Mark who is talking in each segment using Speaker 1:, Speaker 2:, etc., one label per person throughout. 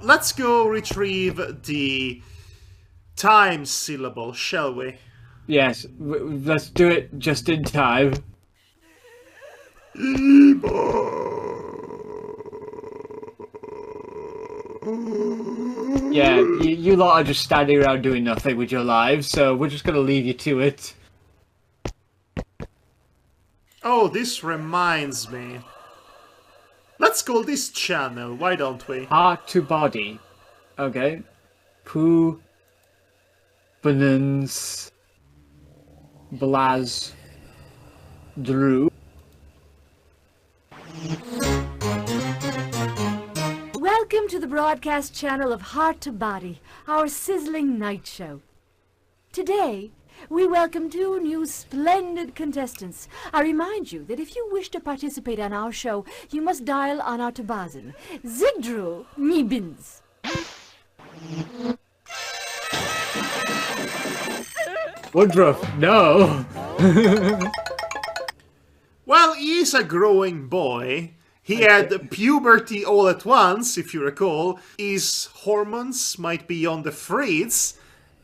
Speaker 1: let's go retrieve the time syllable, shall we?
Speaker 2: Yes, let's do it just in time. Yeah, you lot are just standing around doing nothing with your lives, so we're just gonna leave you to it.
Speaker 1: Oh, this reminds me. Let's call this channel, why don't we?
Speaker 2: Heart to body. Okay. Poo. Bananas. Blaz. Drew.
Speaker 3: Welcome to the broadcast channel of Heart to Body, our sizzling night show. Today, we welcome 2 new splendid contestants. I remind you that if you wish to participate on our show, you must dial on our Tabazin. Zigdru Nibins.
Speaker 2: Woodruff, no!
Speaker 1: Well, he's a growing boy. He had puberty all at once, if you recall. His hormones might be on the fritz,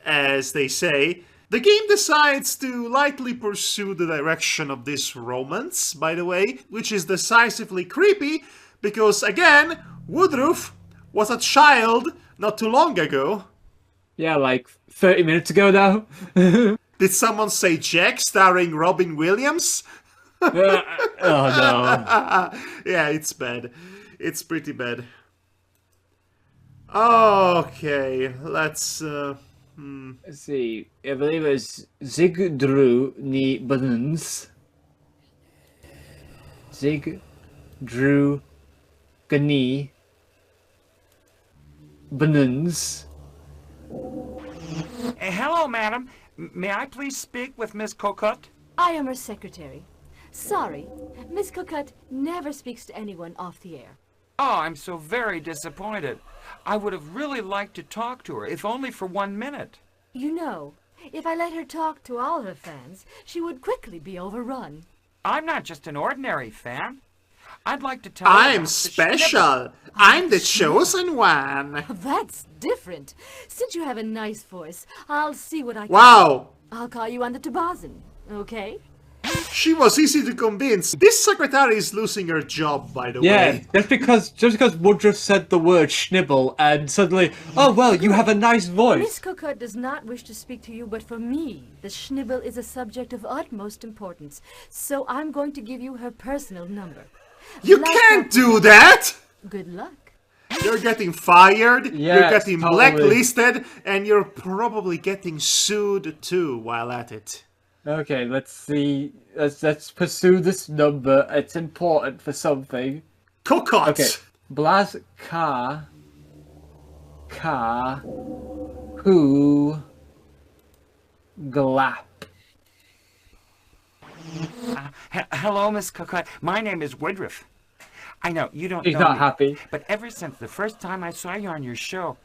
Speaker 1: as they say. The game decides to lightly pursue the direction of this romance, by the way, which is decisively creepy, because, again, Woodruff was a child not too long ago.
Speaker 2: Yeah, like 30 minutes ago now.
Speaker 1: Did someone say Jack starring Robin Williams?
Speaker 2: Oh no.
Speaker 1: Yeah, it's bad. It's pretty bad. Okay, let's
Speaker 2: Let's see. I believe it's Zigdru ni Bananas. Zigdru Gani Bananas.
Speaker 4: Hello, madam. May I please speak with Miss Cocotte?
Speaker 3: I am her secretary. Sorry, Miss Cocotte never speaks to anyone off the air.
Speaker 4: Oh, I'm so very disappointed. I would have really liked to talk to her, if only for 1 minute.
Speaker 3: You know, if I let her talk to all her fans, she would quickly be overrun.
Speaker 4: I'm not just an ordinary fan. I'd like to tell you
Speaker 1: I'm
Speaker 4: about the
Speaker 1: special. I'm the chosen one.
Speaker 3: That's different. Since you have a nice voice, I'll see what I can
Speaker 1: Wow.
Speaker 3: do. I'll call you on the Tabazin, okay?
Speaker 1: She was easy to convince. This secretary is losing her job, by the
Speaker 2: Yeah,
Speaker 1: way.
Speaker 2: just because Woodruff said the word Schnibble and suddenly, oh well, you have a nice
Speaker 3: Miss
Speaker 2: voice.
Speaker 3: Cocotte does not wish to speak to you, but for me, the Schnibble is a subject of utmost importance. So I'm going to give you her personal number.
Speaker 1: You
Speaker 3: Like
Speaker 1: can't
Speaker 3: that-
Speaker 1: do that!
Speaker 3: Good luck.
Speaker 1: You're getting fired, you're
Speaker 2: Yes,
Speaker 1: getting
Speaker 2: totally.
Speaker 1: blacklisted, and you're probably getting sued too while at it.
Speaker 2: Okay, let's see. Let's pursue this number. It's important for something.
Speaker 1: Cocotte!
Speaker 2: Okay. Blaz who glap.
Speaker 4: Hello, Miss Cocotte. My name is Woodruff. I know, you don't
Speaker 2: He's
Speaker 4: know
Speaker 2: not
Speaker 4: me,
Speaker 2: happy.
Speaker 4: but ever since the first time I saw you on your show,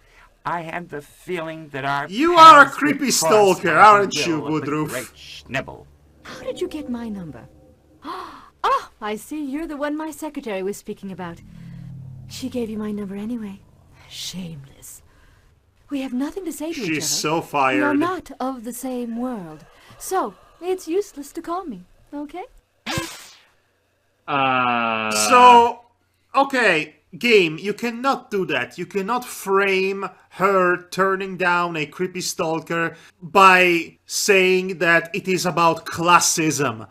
Speaker 4: I had the feeling that our
Speaker 1: You are a
Speaker 4: paths would
Speaker 1: creepy
Speaker 4: cross
Speaker 1: stalker,
Speaker 4: by the
Speaker 1: aren't you,
Speaker 4: will of the
Speaker 1: Woodruff?
Speaker 4: Great Schnibble.
Speaker 3: How did you get my number? Oh, I see you're the one my secretary was speaking about. She gave you my number anyway. Shameless. We have nothing to say to each other.
Speaker 1: She's so
Speaker 3: We are
Speaker 1: fired.
Speaker 3: not of the same world. So, it's useless to call me, okay?
Speaker 1: So, okay, game, you cannot do that. You cannot frame her turning down a creepy stalker by saying that it is about classism.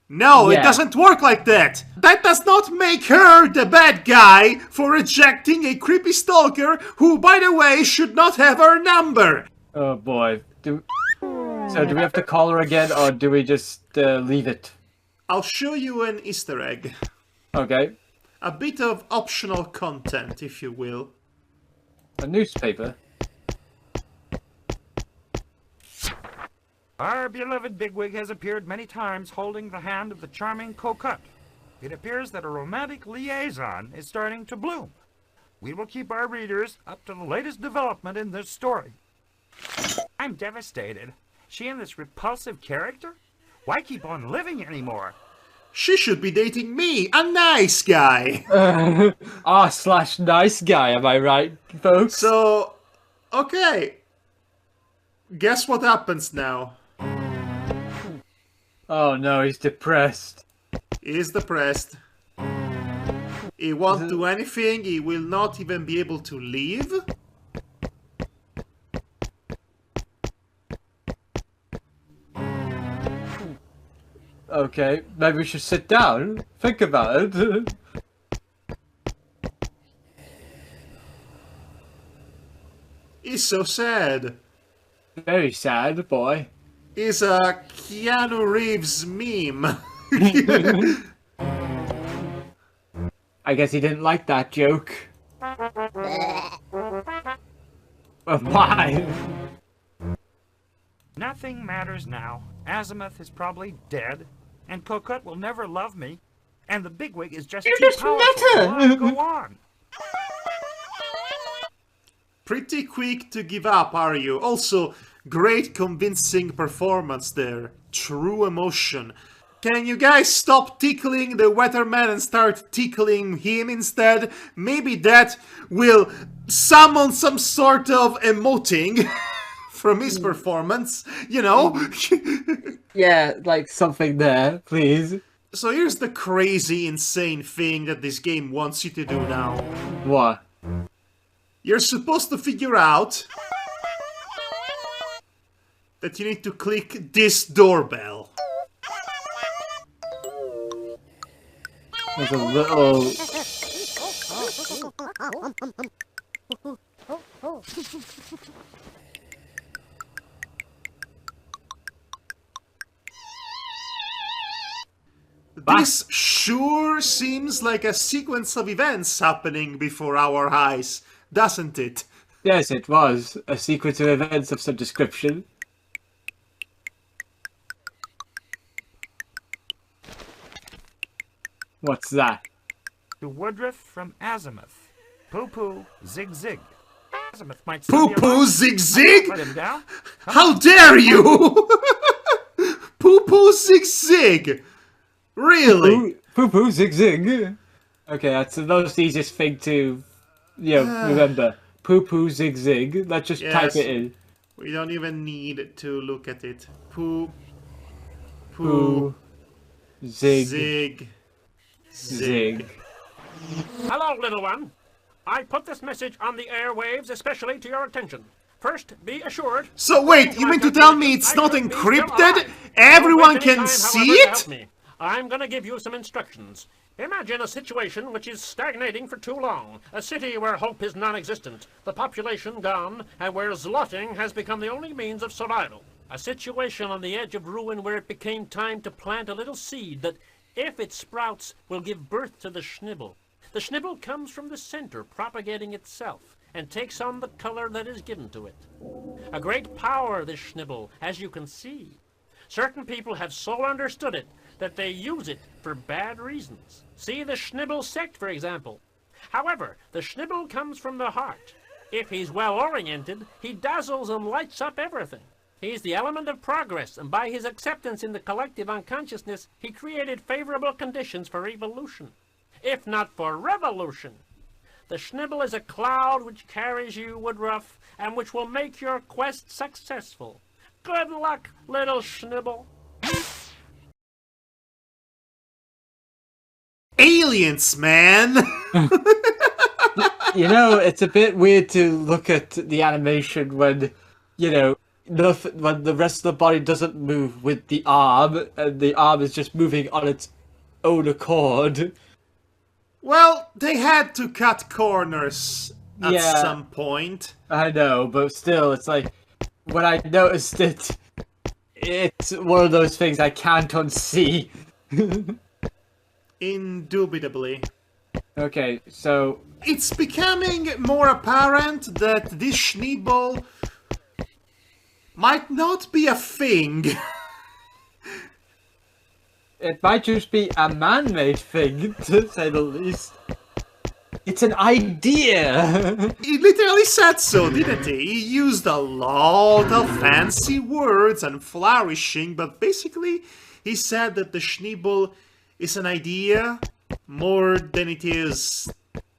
Speaker 1: No, it
Speaker 2: Yeah.
Speaker 1: doesn't work like that. That does not make her the bad guy for rejecting a creepy stalker who, by the way, should not have her number.
Speaker 2: Oh boy. So do we have to call her again, or do we just leave it?
Speaker 1: I'll show you an Easter egg.
Speaker 2: Okay.
Speaker 1: A bit of optional content, if you will.
Speaker 2: A newspaper.
Speaker 4: Our beloved bigwig has appeared many times holding the hand of the charming Cocotte. It appears that a romantic liaison is starting to bloom. We will keep our readers up to the latest development in this story. I'm devastated. She and this repulsive character? Why keep on living anymore?
Speaker 1: She should be dating me, a nice guy.
Speaker 2: R/nice guy, am I right, folks?
Speaker 1: So, okay. Guess what happens now?
Speaker 2: Oh no, he's depressed.
Speaker 1: He's depressed. He won't do anything, he will not even be able to leave.
Speaker 2: Okay, maybe we should sit down, think about it.
Speaker 1: He's so sad.
Speaker 2: Very sad, boy.
Speaker 1: He's a Keanu Reeves meme.
Speaker 2: I guess he didn't like that joke. Why?
Speaker 4: Nothing matters now. Azimuth is probably dead, and Cocotte will never love me, and the bigwig is just too powerful. Why go on?
Speaker 1: Pretty quick to give up, are you? Also, great convincing performance there. True emotion. Can you guys stop tickling the weatherman and start tickling him instead? Maybe that will summon some sort of emoting from his performance, you know?
Speaker 2: Yeah, like something there, please.
Speaker 1: So here's the crazy, insane thing that this game wants you to do now.
Speaker 2: What?
Speaker 1: You're supposed to figure out that you need to click this doorbell.
Speaker 2: There's a little...
Speaker 1: This sure seems like a sequence of events happening before our eyes, doesn't it?
Speaker 2: Yes, it was. A sequence of events of some description. What's that?
Speaker 4: To Woodruff from Azimuth. Poo-poo, zig-zig. Azimuth might still be
Speaker 1: Poo-poo
Speaker 4: alive.
Speaker 1: zig-zig?
Speaker 4: Let him down.
Speaker 1: How dare you! Poo-poo zig-zig! Really?
Speaker 2: Poo-poo zig-zig. Okay, that's the most easiest thing to, remember. Poo-poo zig-zig. Let's just type it in.
Speaker 1: We don't even need to look at it. Poo...
Speaker 2: Poo... Zig...
Speaker 1: Zig...
Speaker 2: Zig.
Speaker 5: Hello, little one. I put this message on the airwaves especially to your attention. First, be assured...
Speaker 1: So wait, you mean to tell me it's not encrypted? Everyone can see it?
Speaker 5: I'm gonna give you some instructions. Imagine a situation which is stagnating for too long. A city where hope is non-existent, the population gone, and where zlotting has become the only means of survival. A situation on the edge of ruin where it became time to plant a little seed that, if it sprouts, will give birth to the Schnibble. The Schnibble comes from the center, propagating itself, and takes on the color that is given to it. A great power, this Schnibble, as you can see. Certain people have so understood it that they use it for bad reasons. See the Schnibble sect, for example. However, the Schnibble comes from the heart. If he's well-oriented, he dazzles and lights up everything. He's the element of progress, and by his acceptance in the collective unconsciousness, he created favorable conditions for evolution, if not for revolution. The Schnibble is a cloud which carries you, Woodruff, and which will make your quest successful. Good luck, little Schnibble.
Speaker 1: Aliens, man!
Speaker 2: You know, it's a bit weird to look at the animation when, when the rest of the body doesn't move with the arm, and the arm is just moving on its own accord.
Speaker 1: Well, they had to cut corners at
Speaker 2: Yeah.
Speaker 1: some point.
Speaker 2: I know, but still, it's like, when I noticed it, it's one of those things I can't unsee.
Speaker 1: Indubitably.
Speaker 2: Okay, so...
Speaker 1: It's becoming more apparent that this Schnibble might not be a thing.
Speaker 2: It might just be a man-made thing, to say the least. It's an idea!
Speaker 1: He literally said so, didn't he? He used a lot of fancy words and flourishing, but basically he said that the Schnibble is an idea more than it is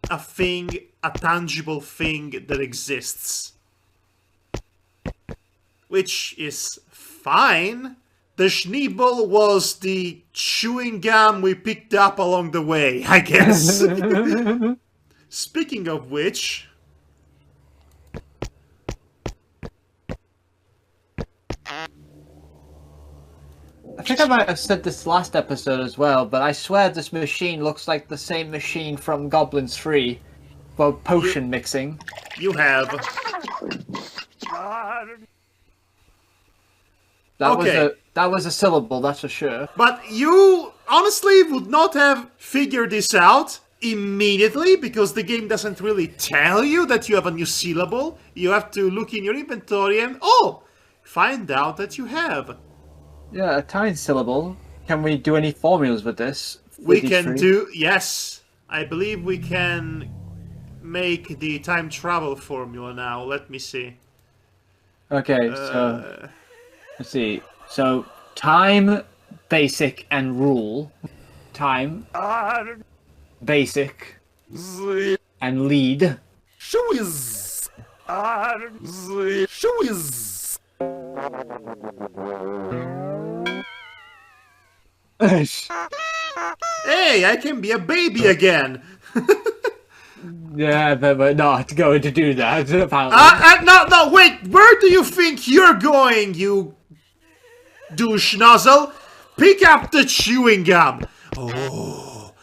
Speaker 1: a thing, a tangible thing that exists. Which is fine. The Schnibble was the chewing gum we picked up along the way, I guess. Speaking of which...
Speaker 2: I think I might have said this last episode as well, but I swear this machine looks like the same machine from Goblins 3 for potion mixing.
Speaker 1: You have.
Speaker 2: That was a syllable, that's for sure.
Speaker 1: But you honestly would not have figured this out immediately, because the game doesn't really tell you that you have a new syllable. You have to look in your inventory and, find out that you have.
Speaker 2: Yeah, a tiny syllable. Can we do any formulas with this?
Speaker 1: We can do... Yes. I believe we can make the time travel formula now. Let me see.
Speaker 2: Okay, so... Let's see. So, time, basic, and rule. Time, basic, and lead.
Speaker 1: Hey, I can be a baby again!
Speaker 2: Yeah, but we're not going to do that, apparently.
Speaker 1: No, wait! Where do you think you're going, you douche nozzle? Pick up the chewing gum! Oh.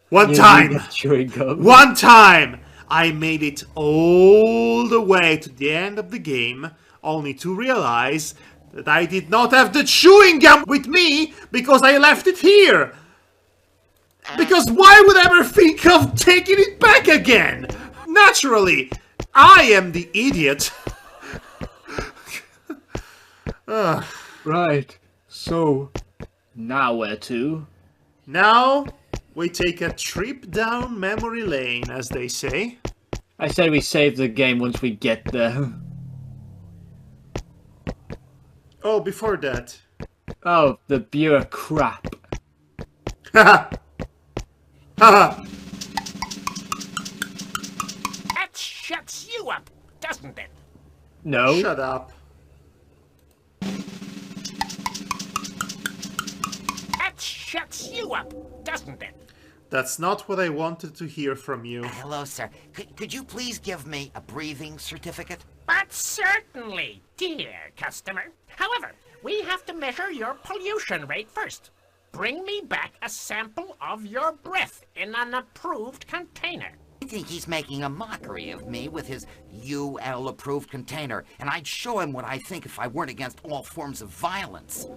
Speaker 1: One time!
Speaker 2: Chewing gum.
Speaker 1: One time! I made it all the way to the end of the game, only to realize that I did not have the chewing gum with me because I left it here! Because why would I ever think of taking it back again? Naturally, I am the idiot.
Speaker 2: Right, so, now where to?
Speaker 1: Now, we take a trip down memory lane, as they say.
Speaker 2: I say we save the game once we get there.
Speaker 1: Oh, before that.
Speaker 2: Oh, the Bureau crap.
Speaker 1: Haha! Haha!
Speaker 5: That shuts you up, doesn't it?
Speaker 2: No.
Speaker 1: Shut up.
Speaker 5: That shuts you up, doesn't it?
Speaker 1: That's not what I wanted to hear from you.
Speaker 6: Hello, sir. Could you please give me a breathing certificate?
Speaker 5: But certainly, dear customer. However, we have to measure your pollution rate first. Bring me back a sample of your breath in an approved container.
Speaker 6: I think he's making a mockery of me with his UL-approved container, and I'd show him what I think if I weren't against all forms of violence.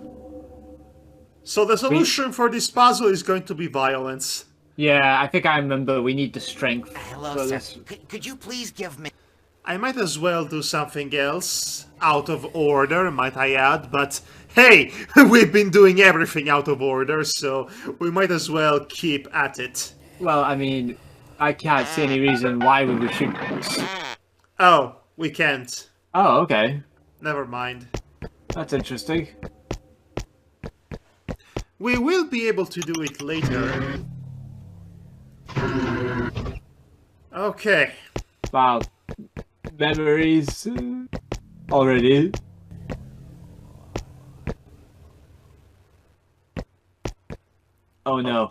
Speaker 1: So the solution for this puzzle is going to be violence.
Speaker 2: Yeah, I think I remember we need the strength.
Speaker 6: Hello, sir. Could you please give me...
Speaker 1: I might as well do something else. Out of order, might I add, but hey, we've been doing everything out of order, so we might as well keep at it.
Speaker 2: Well, I mean, I can't see any reason why we should...
Speaker 1: Oh, we can't.
Speaker 2: Oh, okay.
Speaker 1: Never mind.
Speaker 2: That's interesting.
Speaker 1: We will be able to do it later. Okay.
Speaker 2: Wow. Memories already. Oh no.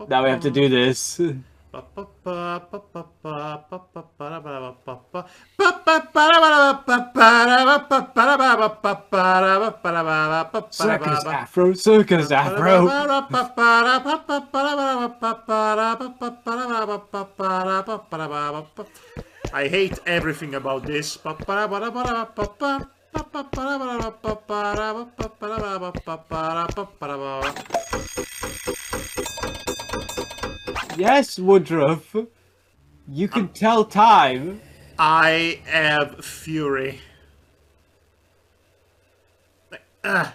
Speaker 2: Now we have to do this. Circus Afro, Circus Afro.
Speaker 1: I hate everything about this.
Speaker 2: Yes, Woodruff. You can tell time.
Speaker 1: I have fury.
Speaker 2: We're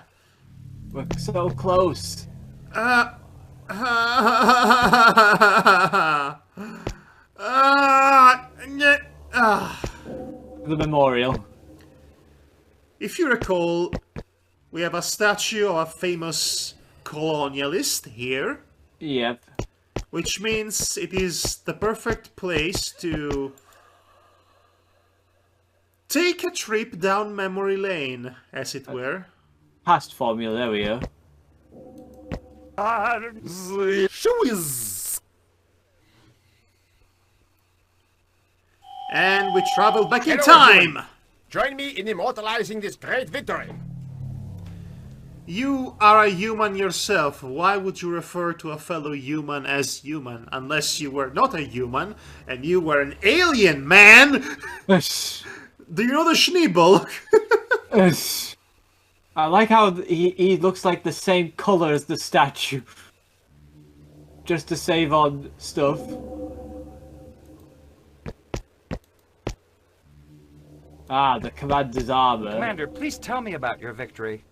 Speaker 2: so close. The memorial.
Speaker 1: If you recall, we have a statue of a famous colonialist here.
Speaker 2: Yep.
Speaker 1: Which means it is the perfect place to take a trip down memory lane, as it were.
Speaker 2: Past formula, there we go.
Speaker 1: And we travel back in
Speaker 7: Hello,
Speaker 1: time!
Speaker 7: everyone. Join me in immortalizing this great victory.
Speaker 1: You are a human yourself. Why would you refer to a fellow human as human? Unless you were not a human, and you were an alien, man! Do you know the Schnibble?
Speaker 2: I like how he looks like the same color as the statue. Just to save on stuff. Ah, the commander's armor.
Speaker 4: Commander, please tell me about your victory.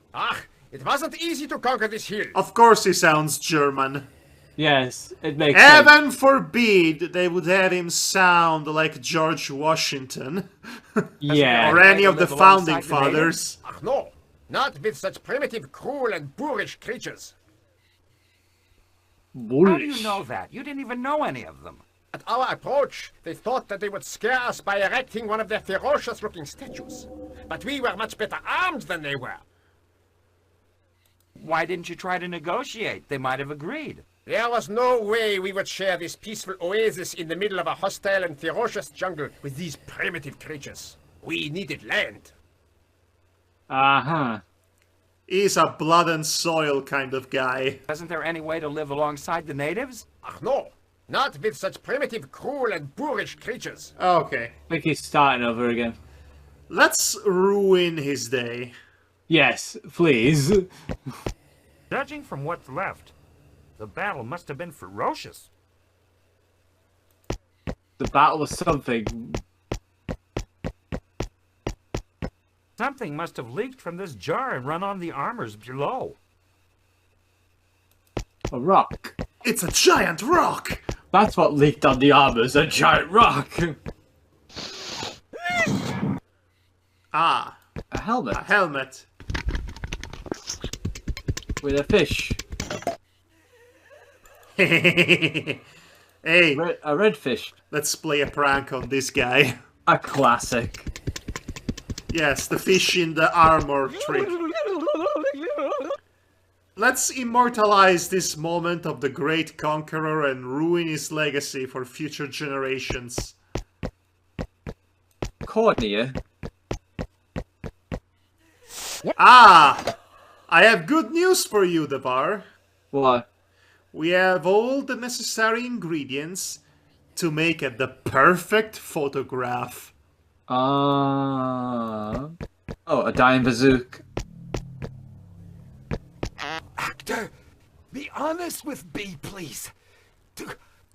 Speaker 7: It wasn't easy to conquer this hill.
Speaker 1: Of course he sounds German.
Speaker 2: Yes, it makes sense.
Speaker 1: Heaven forbid they would have him sound like George Washington.
Speaker 2: Yeah.
Speaker 1: Or any of the
Speaker 4: Live
Speaker 1: founding
Speaker 4: alongside the
Speaker 1: fathers.
Speaker 7: No, not with such primitive, cruel, and boorish creatures.
Speaker 4: How do you know that? You didn't even know any of them.
Speaker 7: At our approach, they thought that they would scare us by erecting one of their ferocious-looking statues. But we were much better armed than they were.
Speaker 4: Why didn't you try to negotiate? They might have agreed.
Speaker 7: There was no way we would share this peaceful oasis in the middle of a hostile and ferocious jungle with these primitive creatures. We needed land.
Speaker 2: Uh-huh.
Speaker 1: He's a blood and soil kind of guy.
Speaker 4: Isn't there any way to live alongside the natives?
Speaker 7: No, not with such primitive, cruel, and boorish creatures.
Speaker 1: Okay.
Speaker 2: I think he's starting over again.
Speaker 1: Let's ruin his day.
Speaker 2: Yes, please.
Speaker 4: Judging from what's left, the battle must have been ferocious.
Speaker 2: The battle was something.
Speaker 4: Something must have leaked from this jar and run on the armors below.
Speaker 2: A rock.
Speaker 1: It's a giant rock!
Speaker 2: That's what leaked on the armors, a giant rock.
Speaker 1: Ah,
Speaker 2: A helmet
Speaker 1: a helmet.
Speaker 2: with a fish.
Speaker 1: Hey,
Speaker 2: A red fish.
Speaker 1: let's play a prank on this guy.
Speaker 2: A classic.
Speaker 1: Yes, the fish in the armor trick. Let's immortalize this moment of the great conqueror and ruin his legacy for future generations.
Speaker 2: Cornea.
Speaker 1: Ah! I have good news for you, Devar.
Speaker 2: What?
Speaker 1: We have all the necessary ingredients to make it the perfect photograph.
Speaker 2: Oh, a dying bazooka.
Speaker 8: Actor, be honest with me, please. Do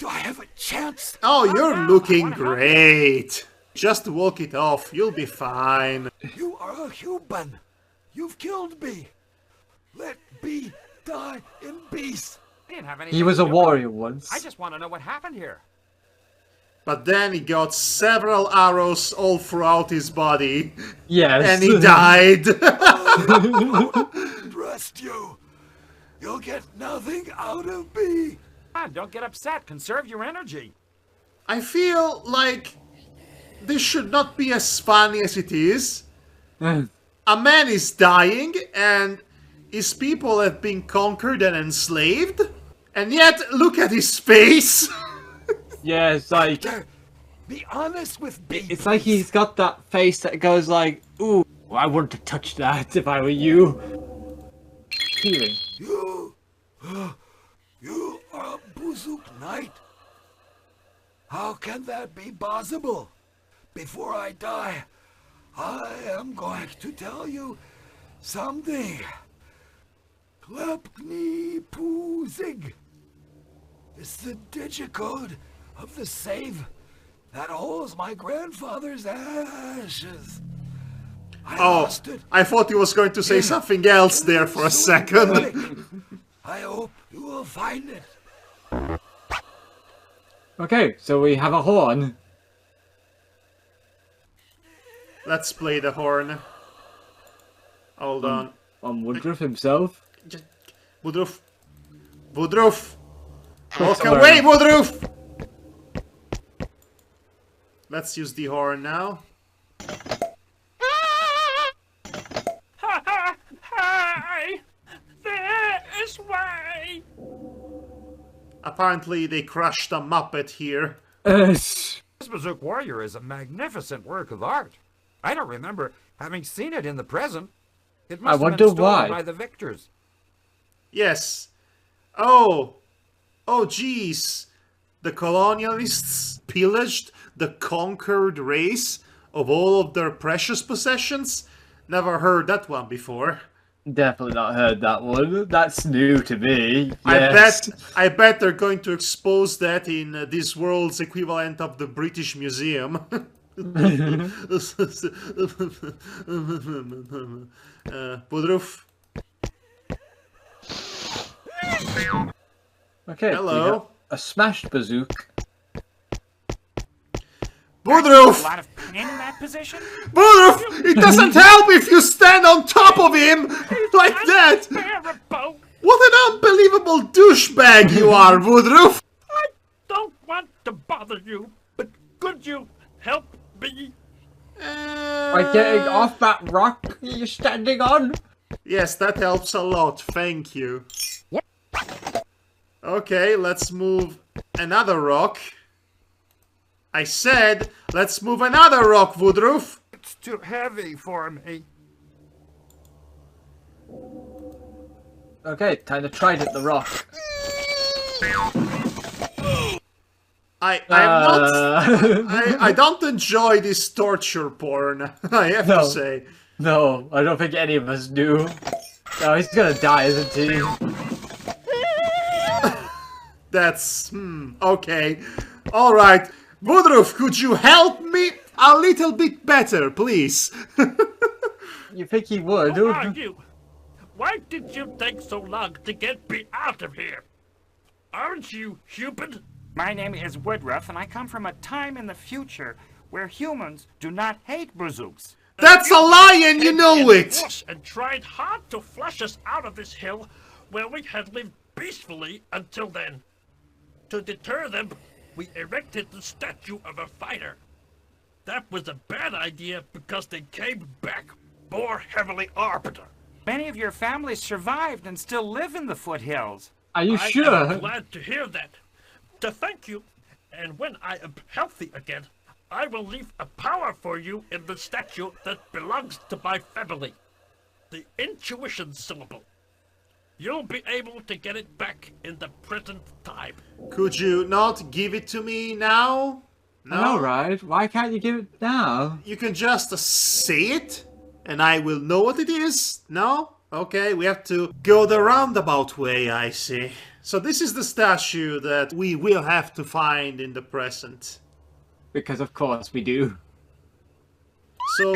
Speaker 8: I have a chance?
Speaker 1: Oh, you're looking great. Just walk it off, you'll be fine.
Speaker 8: You are a human. You've killed me. Let me die in peace.
Speaker 4: I didn't have
Speaker 2: He was a warrior once.
Speaker 4: I just want to know what happened here.
Speaker 1: But then he got several arrows all throughout his body,
Speaker 2: Yes.
Speaker 1: and he died.
Speaker 8: Trust you. You'll get nothing out of me.
Speaker 4: Don't get upset. Conserve your energy.
Speaker 1: I feel like this should not be as funny as it is. A man is dying, and his people have been conquered and enslaved. And yet, look at his face.
Speaker 2: Yeah, it's like
Speaker 8: Be honest with me.
Speaker 2: it's like he's got that face that goes like, ooh, I wouldn't have touched that if I were you. Healing.
Speaker 8: You are a Buzuk Knight. How can that be possible? Before I die, I am going to tell you something. Klepni Puzig. It's the digicode of the save that holds my grandfather's ashes. I lost it.
Speaker 1: I thought he was going to say something else there for a second.
Speaker 8: I hope you will find it.
Speaker 2: Okay, so we have a horn.
Speaker 1: Let's play the horn. Hold on.
Speaker 2: On Woodruff himself.
Speaker 1: Woodruff, Woodruff! Walk
Speaker 2: Sorry.
Speaker 1: away, Woodruff! Let's use the horn now.
Speaker 5: Hi! This way!
Speaker 1: Apparently they crushed a Muppet here.
Speaker 4: This Bazook Warrior is a magnificent work of art. I don't remember having seen it in the present. It must have been
Speaker 2: wonder why.
Speaker 4: stolen by the victors.
Speaker 1: Yes. Oh, jeez. The colonialists pillaged the conquered race of all of their precious possessions? Never heard that one before.
Speaker 2: Definitely not heard that one. That's new to me. Yes.
Speaker 1: I bet they're going to expose that in this world's equivalent of the British Museum. Woodruff.
Speaker 2: Okay.
Speaker 1: Hello.
Speaker 2: we have a smashed bazooka.
Speaker 1: Woodruff!
Speaker 9: A lot of pain in that position?
Speaker 1: Woodruff! It doesn't help if you stand on top of him like that!
Speaker 5: Terrible!
Speaker 1: What an unbelievable douchebag you are, Woodruff!
Speaker 5: I don't want to bother you, but could you help me?
Speaker 2: By getting off that rock you're standing on?
Speaker 1: Yes, that helps a lot, thank you. Okay, let's move another rock. I said, let's move another rock, Woodruff.
Speaker 4: It's too heavy for me.
Speaker 2: Okay, time to try it the rock.
Speaker 1: I don't enjoy this torture porn, I have to say.
Speaker 2: No, I don't think any of us do. No, he's gonna die, isn't he?
Speaker 1: That's, okay. Alright. Woodruff, could you help me a little bit better, please?
Speaker 2: You think he would?
Speaker 5: Who are you? Why did you take so long to get me out of here? Aren't you human?
Speaker 9: My name is Woodruff, and I come from a time in the future where humans do not hate bazooks.
Speaker 1: That's a lie and you know it!
Speaker 5: And tried hard to flush us out of this hill where we had lived peacefully until then. To deter them, we erected the statue of a fighter. That was a bad idea because they came back more heavily armed.
Speaker 9: Many of your families survived and still live in the foothills.
Speaker 2: Are you
Speaker 5: I
Speaker 2: sure?
Speaker 5: am glad to hear that. To thank you, and when I am healthy again, I will leave a power for you in the statue that belongs to my family. The intuition syllable. You'll be able to get it back in the present time.
Speaker 1: Could you not give it to me now? No?
Speaker 2: Alright, why can't you give it now?
Speaker 1: You can just say it, and I will know what it is. No? Okay, we have to go the roundabout way, I see. So this is the statue that we will have to find in the present.
Speaker 2: Because of course we do.
Speaker 1: So,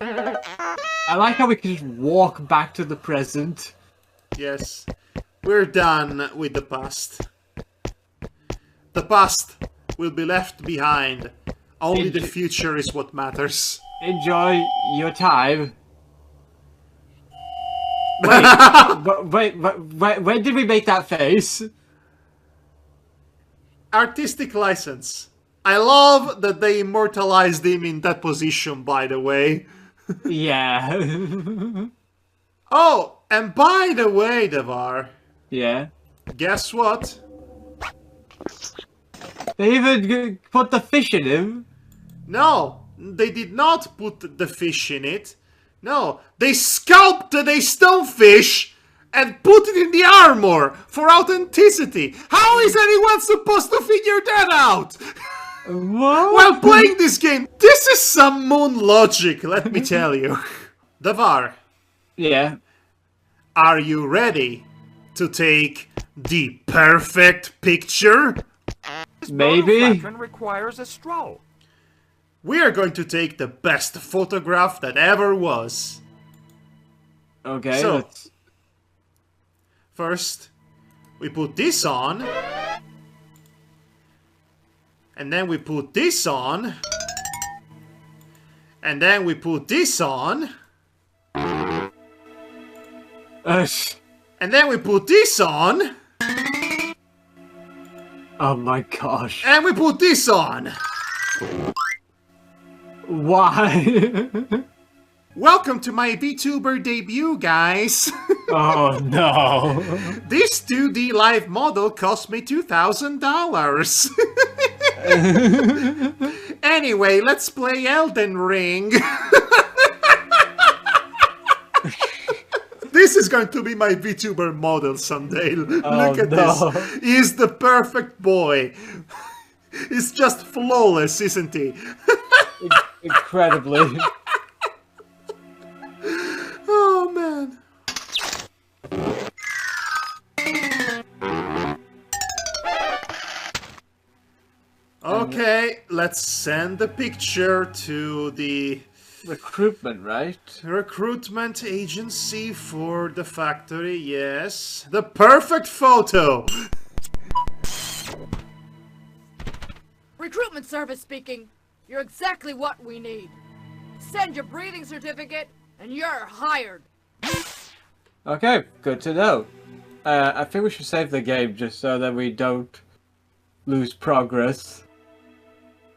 Speaker 2: I like how we can just walk back to the present.
Speaker 1: yes, we're done with the past. The past will be left behind. Only the future is what matters.
Speaker 2: Enjoy your time. Wait, when did we make that face?
Speaker 1: Artistic license. I love that they immortalized him in that position, by the way.
Speaker 2: Yeah.
Speaker 1: Oh, and by the way, Devar,
Speaker 2: Yeah.
Speaker 1: guess what?
Speaker 2: They even put the fish in him.
Speaker 1: No, they did not put the fish in it. No, they sculpted a stonefish and put it in the armor for authenticity. How is anyone supposed to figure that out?
Speaker 2: What?
Speaker 1: While playing this game, this is some moon logic, let me tell you. Devar,
Speaker 2: Yeah.
Speaker 1: are you ready to take the perfect picture?
Speaker 4: This
Speaker 2: Maybe.
Speaker 4: photoflatron requires a stroll.
Speaker 1: We are going to take the best photograph that ever was.
Speaker 2: Okay.
Speaker 1: So-
Speaker 2: let's...
Speaker 1: First, we put this on. And then we put this on. And then we put this on. And then we put this on.
Speaker 2: Oh my gosh.
Speaker 1: And we put this on.
Speaker 2: Why?
Speaker 1: Welcome to my VTuber debut, guys.
Speaker 2: Oh no.
Speaker 1: This 2D live model cost me $2,000. Anyway, let's play Elden Ring. This is going to be my VTuber model someday. Look at this. He's the perfect boy. He's just flawless, isn't he?
Speaker 2: Incredibly.
Speaker 1: Oh, man. Okay, let's send the picture to the
Speaker 2: Recruitment, right?
Speaker 1: recruitment agency for the factory, yes. The perfect photo!
Speaker 10: Recruitment service speaking. You're exactly what we need. Send your breathing certificate, and you're hired.
Speaker 2: Okay, good to know. I think we should save the game just so that we don't lose progress.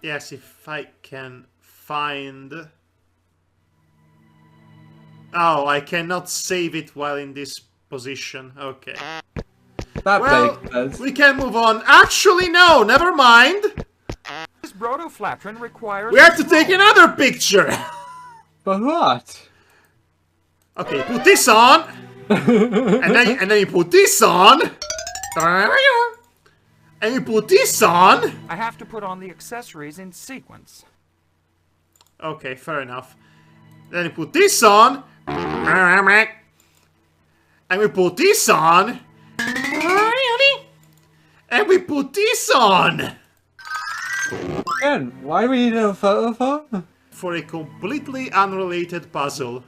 Speaker 1: Yes, if I can find... Oh, I cannot save it while in this position. Okay.
Speaker 2: That
Speaker 1: Well,
Speaker 2: makes sense.
Speaker 1: we can move on. Actually, no, never mind.
Speaker 4: This brotoflatrin requires...
Speaker 1: We have to take another picture.
Speaker 2: But what?
Speaker 1: Okay, put this on. and then you put this on. And you put this on.
Speaker 4: I have to put on the accessories in sequence.
Speaker 1: Okay, fair enough. Then you put this on. And we put this on. And we put this on.
Speaker 2: Again, why do we need a photo phone?
Speaker 1: For a completely unrelated puzzle.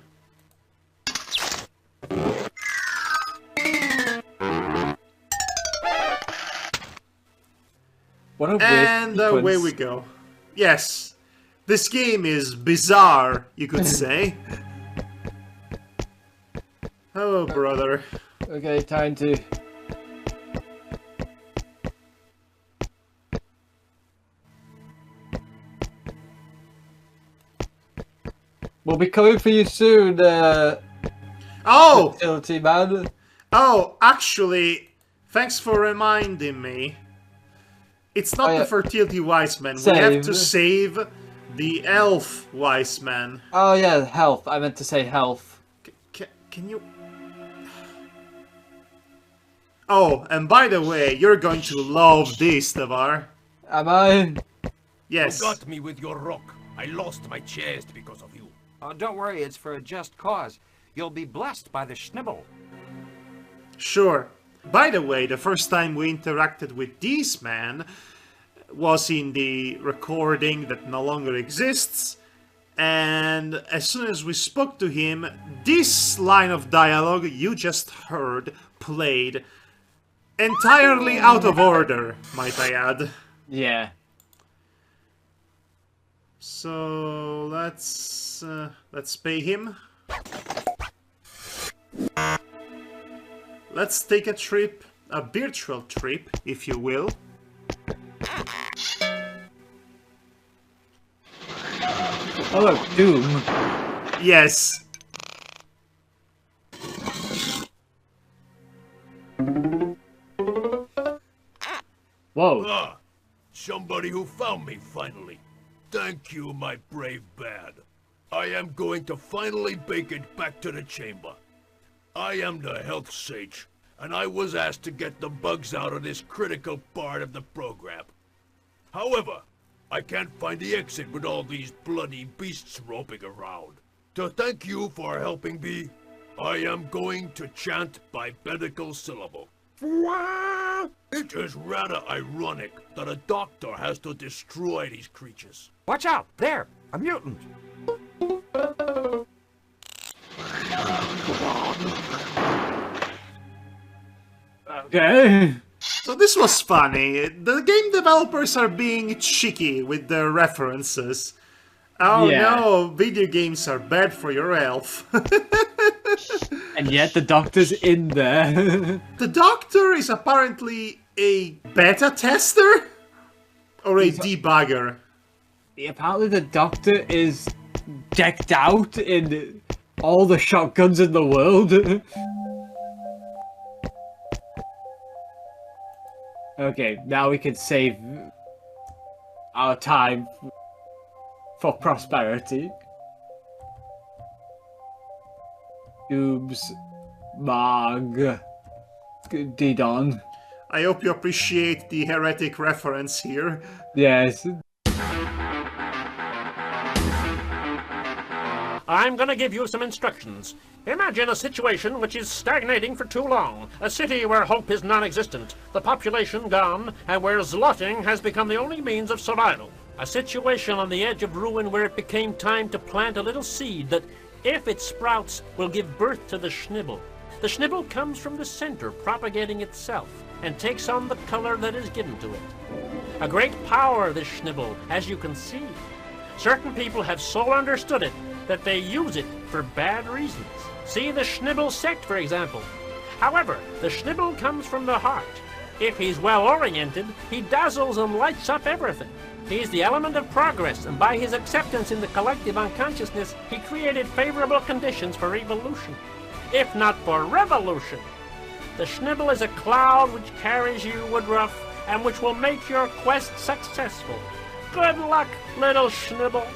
Speaker 2: What a weird
Speaker 1: And away
Speaker 2: sequence.
Speaker 1: we go. Yes, this game is bizarre, you could say. Oh, brother.
Speaker 2: Okay, time to... We'll be coming for you soon,
Speaker 1: Oh!
Speaker 2: fertility man.
Speaker 1: Oh, actually, thanks for reminding me. It's not the fertility wise man. We have to save the elf wise man.
Speaker 2: Oh yeah, health. I meant to say health.
Speaker 1: Can you... Oh, and by the way, you're going to love this, Tavar.
Speaker 2: Am I?
Speaker 1: Yes.
Speaker 7: You got me with your rock. I lost my chest because of you.
Speaker 4: Oh, don't worry, it's for a just cause. You'll be blessed by the Schnibble.
Speaker 1: Sure. By the way, the first time we interacted with this man was in the recording that no longer exists, and as soon as we spoke to him, this line of dialogue you just heard played entirely out of order, might I add.
Speaker 2: Yeah.
Speaker 1: So let's pay him. Let's take a trip, a virtual trip, if you will.
Speaker 2: Oh look, Doom.
Speaker 1: Yes.
Speaker 2: Whoa.
Speaker 8: Ah, somebody who found me finally. Thank you, my brave bad. I am going to finally make it back to the chamber. I am the health sage, and I was asked to get the bugs out of this critical part of the program. However, I can't find the exit with all these bloody beasts roping around. To thank you for helping me, I am going to chant by medical syllable. It is rather ironic that a doctor has to destroy these creatures.
Speaker 4: Watch out! There! A mutant!
Speaker 2: Okay.
Speaker 1: So this was funny. The game developers are being cheeky with their references. Oh
Speaker 2: Yeah.
Speaker 1: no, video games are bad for your health.
Speaker 2: And yet the doctor's in there.
Speaker 1: The doctor is apparently a beta tester? Or a debugger?
Speaker 2: Apparently the Doctor is decked out in all the shotguns in the world. Okay, now we can save our time for prosperity. Tubes, Mag, Didon.
Speaker 1: I hope you appreciate the heretic reference here.
Speaker 2: Yes.
Speaker 5: I'm gonna give you some instructions. Imagine a situation which is stagnating for too long. A city where hope is non-existent, the population gone, and where zlotting has become the only means of survival. A situation on the edge of ruin where it became time to plant a little seed that, if it sprouts, will give birth to the Schnibble. The Schnibble comes from the center, propagating itself, and takes on the color that is given to it. A great power, this Schnibble, as you can see. Certain people have so understood it that they use it for bad reasons. See the Schnibble sect, for example. However, the Schnibble comes from the heart. If he's well-oriented, he dazzles and lights up everything. He's the element of progress, and by his acceptance in the collective unconsciousness, he created favorable conditions for evolution, if not for revolution. The Schnibble is a cloud which carries you, Woodruff, and which will make your quest successful. Good luck, little Schnibble.